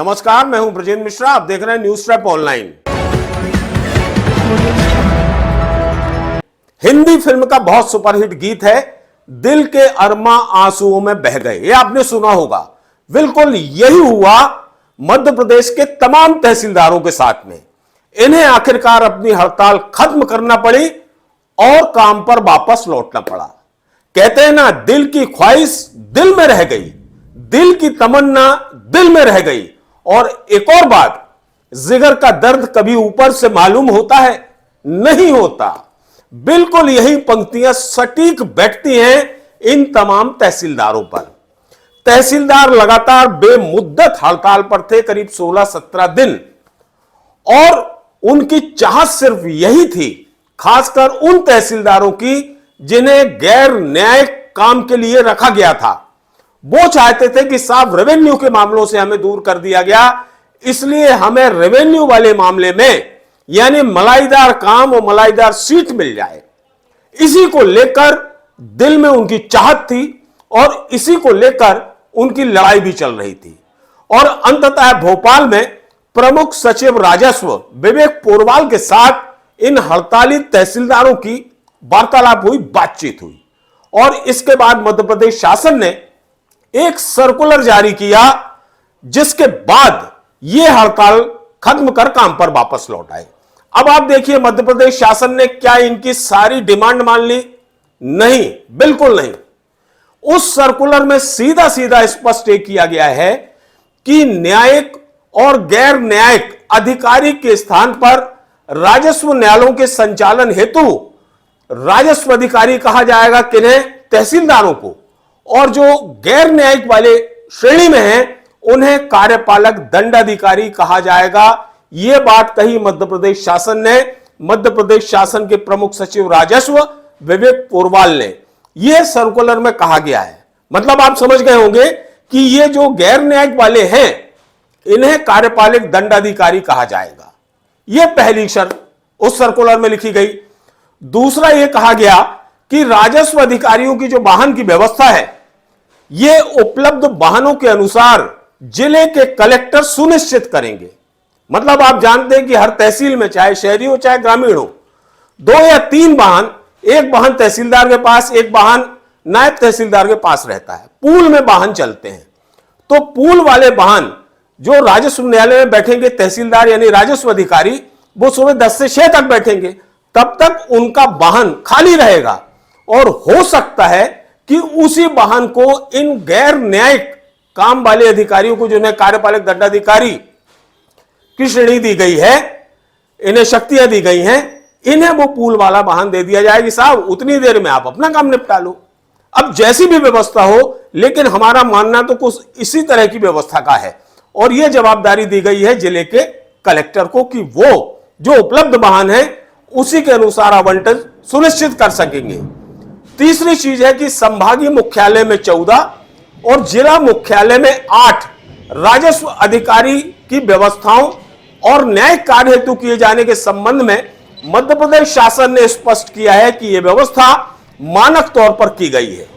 नमस्कार, मैं हूं ब्रजेंद्र मिश्रा। आप देख रहे हैं news trap online. Hindi film का बहुत सुपरहिट गीत है दिल के अरमा आंसुओं में बह गए। ये आपने सुना होगा। बिल्कुल यही हुआ मध्य प्रदेश के तमाम तहसीलदारों के साथ में। इन्हें आखिरकार अपनी हड़ताल खत्म करना पड़ी और काम पर वापस लौटना पड़ा। कहते हैं ना, दिल की ख्वाहिश दिल में रह गई, दिल की तमन्ना दिल में रह गई। और एक और बात, जिगर का दर्द कभी ऊपर से मालूम होता है? नहीं होता। बिल्कुल यही पंक्तियां सटीक बैठती हैं इन तमाम तहसीलदारों पर। तहसीलदार लगातार बेमुद्दत हड़ताल पर थे, करीब 16-17 दिन, और उनकी चाहत सिर्फ यही थी, खासकर उन तहसीलदारों की जिन्हें गैर न्यायिक काम के लिए रखा गया था। वो चाहते थे कि साहब रेवेन्यू के मामलों से हमें दूर कर दिया गया, इसलिए हमें रेवेन्यू वाले मामले में यानी मलाईदार काम और मलाईदार सीट मिल जाए। इसी को लेकर दिल में उनकी चाहत थी और इसी को लेकर उनकी लड़ाई भी चल रही थी। और अंततः भोपाल में प्रमुख सचिव राजस्व विवेक पोरवाल के साथ इन हड़ताली तहसीलदारों की वार्तालाप हुई, बातचीत हुई। और इसके बाद मध्य प्रदेश शासन ने एक सर्कुलर जारी किया, जिसके बाद यह हड़ताल खत्म कर काम पर वापस लौट आए। अब आप देखिए, मध्य प्रदेश शासन ने क्या इनकी सारी डिमांड मान ली? नहीं, बिल्कुल नहीं। उस सर्कुलर में सीधा सीधा स्पष्ट किया गया है कि न्यायिक और गैर न्यायिक अधिकारी के स्थान पर राजस्व न्यायालयों के संचालन हेतु राजस्व अधिकारी कहा जाएगा किन्हें? तहसीलदारों को। और जो गैर न्यायिक वाले श्रेणी में हैं उन्हें कार्यपालक दंडाधिकारी कहा जाएगा। यह बात कही मध्य प्रदेश शासन ने, मध्य प्रदेश शासन के प्रमुख सचिव राजस्व विवेक पोरवाल ने। यह सर्कुलर में कहा गया है। मतलब आप समझ गए होंगे कि ये जो गैर न्यायिक वाले हैं इन्हें कार्यपालक दंडाधिकारी कहा जाएगा। यह पहली शर्त उस सर्कुलर में लिखी गई। दूसरा यह कहा गया कि राजस्व अधिकारियों की जो वाहन की व्यवस्था है, यह उपलब्ध वाहनों के अनुसार जिले के कलेक्टर सुनिश्चित करेंगे। मतलब आप जानते हैं कि हर तहसील में, चाहे शहरी हो चाहे ग्रामीण हो, 2 या 3 वाहन, एक वाहन तहसीलदार के पास, एक वाहन नायब तहसीलदार के पास रहता है। पूल में वाहन चलते हैं। तो पूल वाले वाहन जो राजस्व न्यायालय में बैठेंगे तहसीलदार यानी राजस्व अधिकारी, वो सुबह 10 से 6 तक बैठेंगे। तब तक उनका वाहन खाली रहेगा और हो सकता है कि उसी वाहन को इन गैर न्यायिक काम वाले अधिकारियों को, जिन्हें कार्यपालक दंडाधिकारी की श्रेणी दी गई है, इन्हें शक्तियां दी गई हैं, इन्हें वो पूल वाला वाहन दे दिया जाए कि साहब उतनी देर में आप अपना काम निपटा लो। अब जैसी भी व्यवस्था हो, लेकिन हमारा मानना तो कुछ इसी तरह की व्यवस्था का है। और यह जवाबदारी दी गई है जिले के कलेक्टर को कि वो जो उपलब्ध वाहन है उसी के अनुसार आवंटन सुनिश्चित कर सकेंगे। तीसरी चीज है कि संभागीय मुख्यालय में 14 और जिला मुख्यालय में 8 राजस्व अधिकारी की व्यवस्थाओं और न्यायिक कार्य हेतु किए जाने के संबंध में मध्य प्रदेश शासन ने स्पष्ट किया है कि यह व्यवस्था मानक तौर पर की गई है।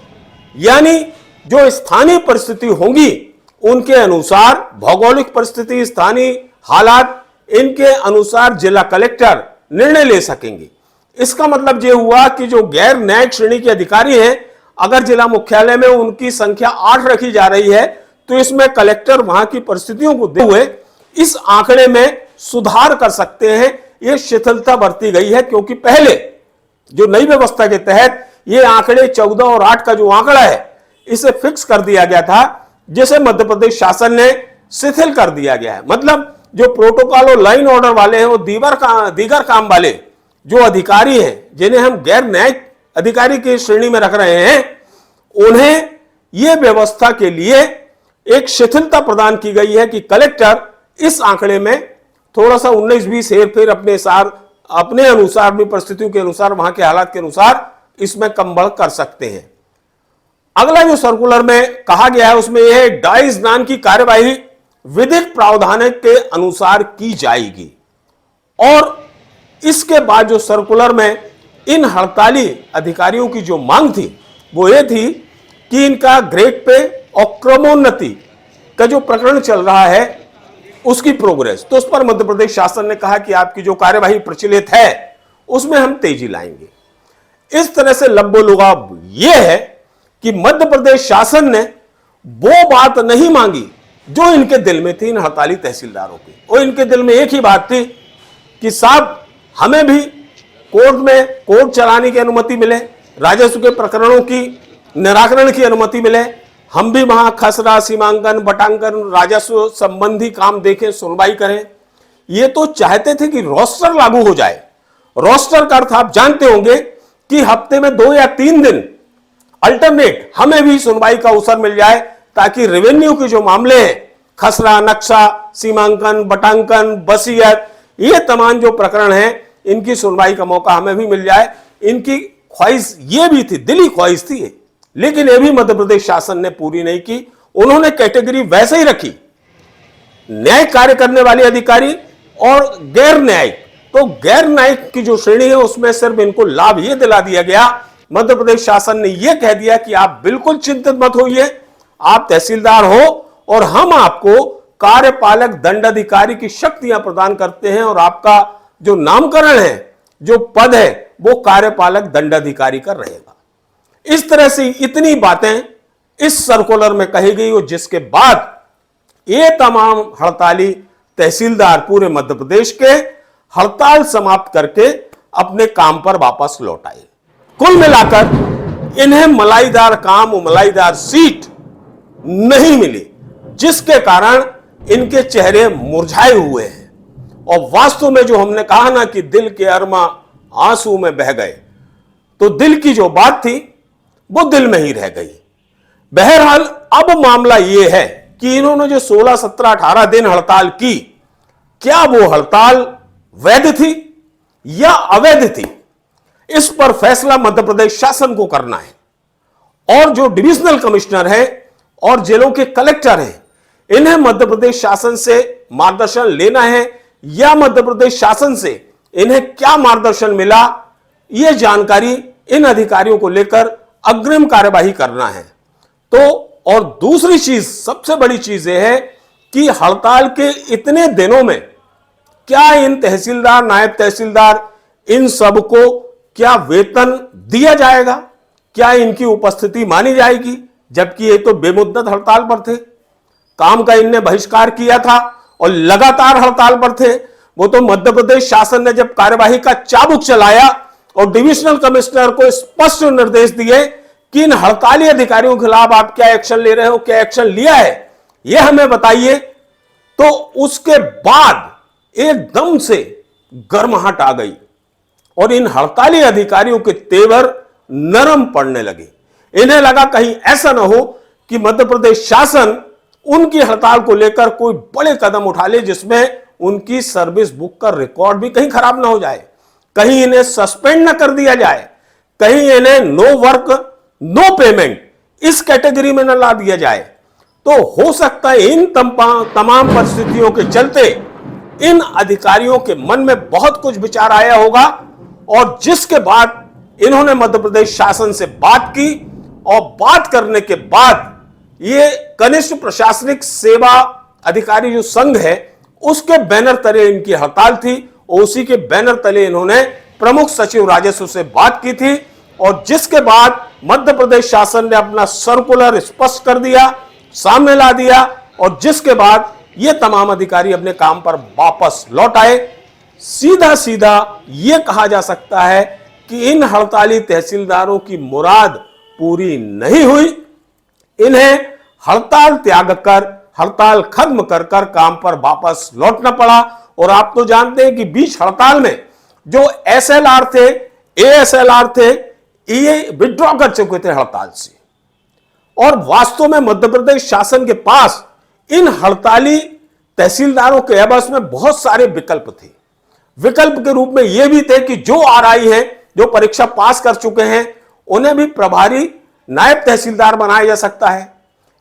यानी जो स्थानीय परिस्थिति होंगी उनके अनुसार, भौगोलिक परिस्थिति, स्थानीय हालात, इनके अनुसार जिला कलेक्टर निर्णय ले सकेंगे। इसका मतलब यह हुआ कि जो गैर न्यायिक श्रेणी के अधिकारी हैं, अगर जिला मुख्यालय में उनकी संख्या 8 रखी जा रही है, तो इसमें कलेक्टर वहां की परिस्थितियों को देखते हुए इस आंकड़े में सुधार कर सकते हैं। यह शिथिलता बरती गई है, क्योंकि पहले जो नई व्यवस्था के तहत ये आंकड़े 14 और 8 का जो आंकड़ा है, इसे फिक्स कर दिया गया था, जिसे मध्य प्रदेश शासन ने शिथिल कर दिया गया है। मतलब जो प्रोटोकॉल और लाइन ऑर्डर वाले हैं, वो दीगर काम वाले जो अधिकारी हैं, जिन्हें हम गैर न्यायिक अधिकारी की श्रेणी में रख रहे हैं, उन्हें यह व्यवस्था के लिए एक शिथिलता प्रदान की गई है कि कलेक्टर इस आंकड़े में थोड़ा सा 19-20 हेरफेर अपने अनुसार भी, परिस्थितियों के अनुसार, वहां के हालात के अनुसार इसमें कम बढ़ कर सकते हैं। अगला जो सर्कुलर में कहा गया है उसमें यह है, डाई स्नान की कार्यवाही विधिक प्रावधान के अनुसार की जाएगी। और इसके बाद जो सर्कुलर में इन हड़ताली अधिकारियों की जो मांग थी वो ये थी कि इनका ग्रेड पे और क्रमोन्नति का जो प्रकरण चल रहा है उसकी प्रोग्रेस, तो उस पर मध्य प्रदेश शासन ने कहा कि आपकी जो कार्यवाही प्रचलित है उसमें हम तेजी लाएंगे। इस तरह से लब्बो-लुआब यह है कि मध्य प्रदेश शासन ने वो बात नहीं मांगी जो इनके दिल में थी, इन हड़ताली तहसीलदारों की। और इनके दिल में एक ही बात थी कि साहब हमें भी कोर्ट चलाने की अनुमति मिले, राजस्व के प्रकरणों की निराकरण की अनुमति मिले, हम भी वहां खसरा, सीमांकन, बटांकन, राजस्व संबंधी काम देखें, सुनवाई करें। ये तो चाहते थे कि रोस्टर लागू हो जाए। रोस्टर का अर्थ आप जानते होंगे कि हफ्ते में 2 या 3 दिन अल्टरनेट हमें भी सुनवाई का अवसर मिल जाए, ताकि रेवेन्यू के जो मामले हैं, खसरा, नक्शा, सीमांकन, बटांकन, वसीयत, ये तमाम जो प्रकरण हैं, इनकी सुनवाई का मौका हमें भी मिल जाए। इनकी ख्वाहिश ये भी थी, दिली ख्वाहिश थी ये। लेकिन ये भी मध्य प्रदेश शासन ने पूरी नहीं की। उन्होंने कैटेगरी वैसे ही रखी, न्यायिक कार्य करने वाले अधिकारी और गैर न्यायिक। तो गैर न्यायिक की जो श्रेणी है उसमें सिर्फ इनको लाभ यह दिला दिया गया, मध्य प्रदेश शासन ने यह कह दिया कि आप बिल्कुल चिंतित मत होइए, आप तहसीलदार हो और हम आपको कार्यपालक दंडाधिकारी की शक्तियां प्रदान करते हैं और आपका जो नामकरण है, जो पद है, वो कार्यपालक दंडाधिकारी का रहेगा। इस तरह से इतनी बातें इस सर्कुलर में कही गई और जिसके बाद ये तमाम हड़ताली तहसीलदार पूरे मध्य प्रदेश के हड़ताल समाप्त करके अपने काम पर वापस लौट आए। कुल मिलाकर इन्हें मलाईदार काम और मलाईदार सीट नहीं मिली, जिसके कारण इनके चेहरे मुरझाए हुए हैं। और वास्तव में जो हमने कहा ना कि दिल के अरमा आंसू में बह गए, तो दिल की जो बात थी वो दिल में ही रह गई। बहरहाल अब मामला यह है कि इन्होंने जो 16, 17, 18 दिन हड़ताल की, क्या वो हड़ताल वैध थी या अवैध थी, इस पर फैसला मध्य प्रदेश शासन को करना है। और जो डिविजनल कमिश्नर हैं और जिलों के कलेक्टर हैं, इन्हें मध्य प्रदेश शासन से मार्गदर्शन लेना है या मध्य प्रदेश शासन से इन्हें क्या मार्गदर्शन मिला, यह जानकारी इन अधिकारियों को लेकर अग्रिम कार्यवाही करना है। तो और दूसरी चीज, सबसे बड़ी चीज यह है कि हड़ताल के इतने दिनों में क्या इन तहसीलदार, नायब तहसीलदार, इन सबको क्या वेतन दिया जाएगा, क्या इनकी उपस्थिति मानी जाएगी, जबकि ये तो बेमुद्दत हड़ताल पर थे, काम का इनने बहिष्कार किया था और लगातार हड़ताल पर थे। वो तो मध्य प्रदेश शासन ने जब कार्यवाही का चाबुक चलाया और डिविजनल कमिश्नर को स्पष्ट निर्देश दिए कि इन हड़ताली अधिकारियों के खिलाफ आप क्या एक्शन ले रहे हो, क्या एक्शन लिया है, यह हमें बताइए, तो उसके बाद एकदम से गर्माहट आ गई और इन हड़ताली अधिकारियों के तेवर नरम पड़ने लगे। इन्हें लगा कहीं ऐसा ना हो कि मध्य प्रदेश शासन उनकी हड़ताल को लेकर कोई बड़े कदम उठा ले, जिसमें उनकी सर्विस बुक का रिकॉर्ड भी कहीं खराब ना हो जाए, कहीं इन्हें सस्पेंड ना कर दिया जाए, कहीं इन्हें नो वर्क नो पेमेंट इस कैटेगरी में ना ला दिया जाए। तो हो सकता है इन तमाम परिस्थितियों के चलते इन अधिकारियों के मन में बहुत कुछ विचार आया होगा और जिसके बाद इन्होंने मध्य प्रदेश शासन से बात की और बात करने के बाद ये कनिष्ठ प्रशासनिक सेवा अधिकारी जो संघ है उसके बैनर तले इनकी हड़ताल थी और उसी के बैनर तले इन्होंने प्रमुख सचिव राजस्व से बात की थी और जिसके बाद मध्य प्रदेश शासन ने अपना सर्कुलर स्पष्ट कर दिया, सामने ला दिया और जिसके बाद ये तमाम अधिकारी अपने काम पर वापस लौट आए। सीधा सीधा यह कहा जा सकता है कि इन हड़ताली तहसीलदारों की मुराद पूरी नहीं हुई, इन्हें हड़ताल त्याग कर, हड़ताल खत्म कर कर काम पर वापस लौटना पड़ा। और आप तो जानते हैं कि बीच हड़ताल में जो एसएलआर थे, एएसएलआर थे, ये विड्रॉ कर चुके थे हड़ताल से। और वास्तव में मध्य प्रदेश शासन के पास इन हड़ताली तहसीलदारों के एवज में बहुत सारे विकल्प थे। विकल्प के रूप में यह भी थे कि जो आरआई हैं, जो परीक्षा पास कर चुके हैं, उन्हें भी प्रभारी नायब तहसीलदार बनाया जा सकता है।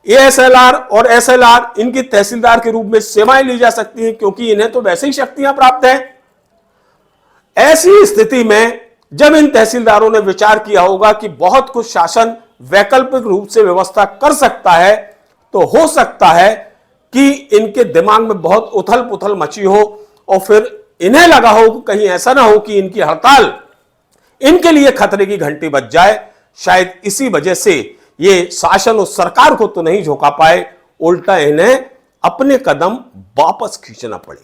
एएसएलआर और एसएलआर इनकी तहसीलदार के रूप में सेवाएं ली जा सकती हैं क्योंकि इन्हें तो वैसे ही शक्तियां प्राप्त हैं। ऐसी स्थिति में जब इन तहसीलदारों ने विचार किया होगा कि बहुत कुछ शासन वैकल्पिक रूप से व्यवस्था कर सकता है, तो हो सकता है कि इनके दिमाग में बहुत उथल पुथल मची हो और फिर इन्हें लगा हो कि कहीं ऐसा ना हो कि इनकी हड़ताल इनके लिए खतरे की घंटी बज जाए। शायद इसी वजह से ये शासन और सरकार को तो नहीं झोंका पाए, उल्टा इन्हें अपने कदम वापस खींचना पड़े।